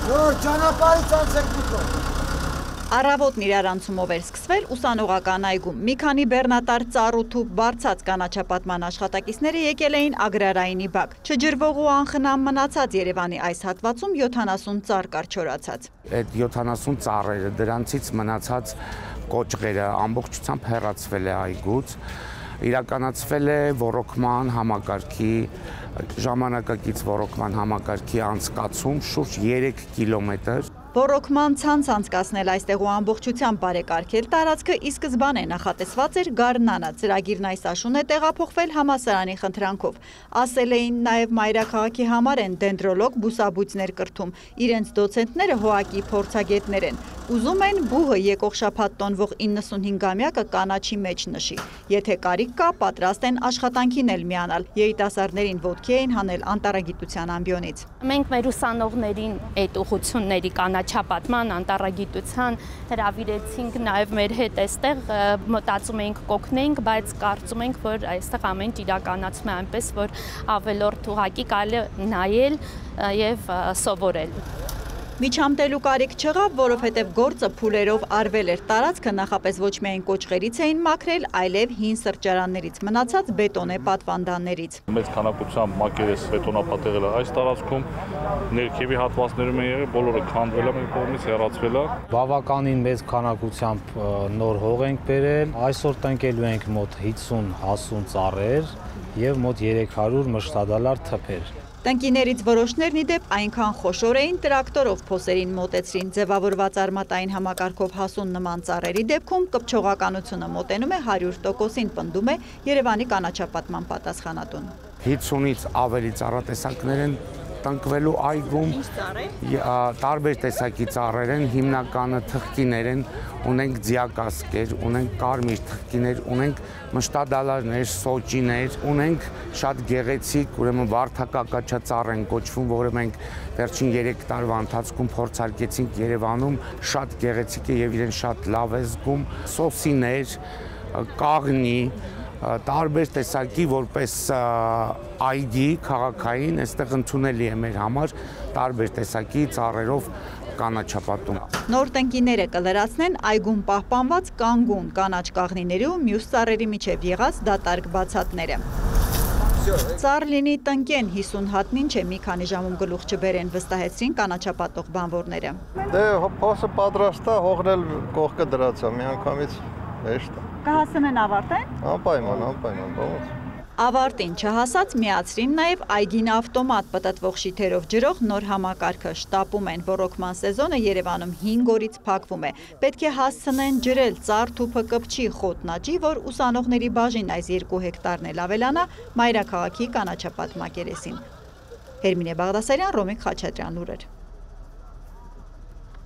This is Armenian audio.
Որ ճանապարհից անցեք դուք։ Առավոտն իրարանցումով էր սկսվել ուսանողական այգում։ Մի քանի բեռնատար ծառ-ու բարձած կանաչապատման աշխատակիցները եկել էին Ագրարայինի բակ։ Չջրվող ու անխնամ մնացած Երևանի այս հատվածում 70 ծառ կար չորացած։ Այդ 70 ծառերը, դրանցից մնացած կոճղերը ամբողջությամբ հեռացվել է այգուց, իրականացվել է ոռոգման համակարգի, ժամանակակից ոռոգման համակարգի անցկացում շուրջ 3 կիլոմետր։ Ոռոգման ցանց անցկացնել այստեղ ու ամբողջությամբ բարեկարգել տարածքը ի սկզբանե նախատեսված էր գարնանը, ծրագիրն այս աշուն է տեղափոխվել համալսարանի խնդրանքով։ Ասել էին նաև մայրաքաղաքի համար են դենդրոլոգ բուսաբույծներ կրթում, իրենց դոցենտները հոակի փորձագետներ են։ Ուզում են բուհը եկող շաբաթ տոնվող 95-ամյակը կանաչի մեջ նշի։ Եթե կարիք կա, պատրաստ են աշխատանքին էլ միանալ։ Երիտասարդներին ոտքի էին հանել անտառագիտության ամբիոնից։ Մենք մեր ուսանողներին այդ ուղղությունների կանաչապատման, անտառագիտության հրավիրեցինք նաև մեր հետ այստեղ, մտածում էինք կօգնենք, բայց կարծում ենք, որ այստեղ ամեն ինչ իրականացում է այնպես, որ ավելորդ ուղղակի կարելի է նայել եւ սովորել։ Միջամտելու կարիք չեղավ, որովհետև գործը փուլերով արվել էր, տարածքը նախապես ոչ միայն կոճղերից էին մաքրել, այլև հին սրճարաններից մնացած բետոնե պատվանդաններից։ Մեծ քանակությամբ մակերես բետոնապատեղել է այս տարածքում, ներքևի հատվածներում են եղել, բոլորը քանդվել է մեր կողմից, հեռացվել է։ Բավականին մեծ քանակությամբ նոր հող ենք բերել, այսօր տնկելու ենք մոտ 50 հասուն ծառեր եւ մոտ 300 մշտադալար թփեր։ Տնկիներից որոշներն ի դեպ այնքան խոշոր էին, տրակտորով փոսերին մոտեցրին, ձևավորված արմատային համակարգով հասուն նման ծառերի դեպքում կպչողականությունը մոտենում է 100%-ին, պնդում է Երևանի կանաչապատման պատասխանատուն։ 50-ից ավելի ծառատեսակներ են տնկվելու այգում, տարբեր տեսակի ծառեր են, հիմնականը թխկիներ են, ունենք ձիակասկեր, ունենք կարմիր թխկիներ, ունենք մշտադալարներ, սոճիներ, ունենք շատ գեղեցիկ, ուրեմն վարդակակաչածառ են կոչվում, որը մենք վերջին 3 տարվա ընթացքում փորձարկեցինք Երևանում, շատ գեղեցիկ է եւ իրեն շատ լավ է զգում, սոսիներ, կաղնի, տարբեր տեսակի որպես այգի քաղաքային այստեղ ընդունելի է մեր համար տարբեր տեսակի ծառերով կանաչապատում։ Նոր տնկիները կլրացնեն այգում պահպանված կանգուն կանաչ կաղնիների ու մյուս ծառերի միջև եղած դատարկ բացատները։ Ծառ լինի տնկեն 50 հատնին չէ, մի քանի ժամում գլուխ չբերեն, վստահեցրին կանաչապատող բանվորները։ Դե փոսը պատրաստ է, հողն էլ կողքը դրած է, միանգամից հեշտ է։ Կհասնեն ավարտեն։ Անպայման, բավական։ Ավարտին չհասած միացրին նաև այգին ավտոմատ պտտվող շիթերով ջրող նոր համակարգը, շտապում են, ոռոգման սեզոնը Երևանում 5 օրից փակվում է։ Պետք է հասցնեն ջրել ծառ թուփը կպչի խոտնաճի, որ ուսանողների բաժին այս 2 հեկտարն էլ ավելանա մայրաքաղաքի կանաչապատ մակերեսին։ Հերմինե Բաղդասարյան, Ռոմիկ Խաչատրյան, լուրեր։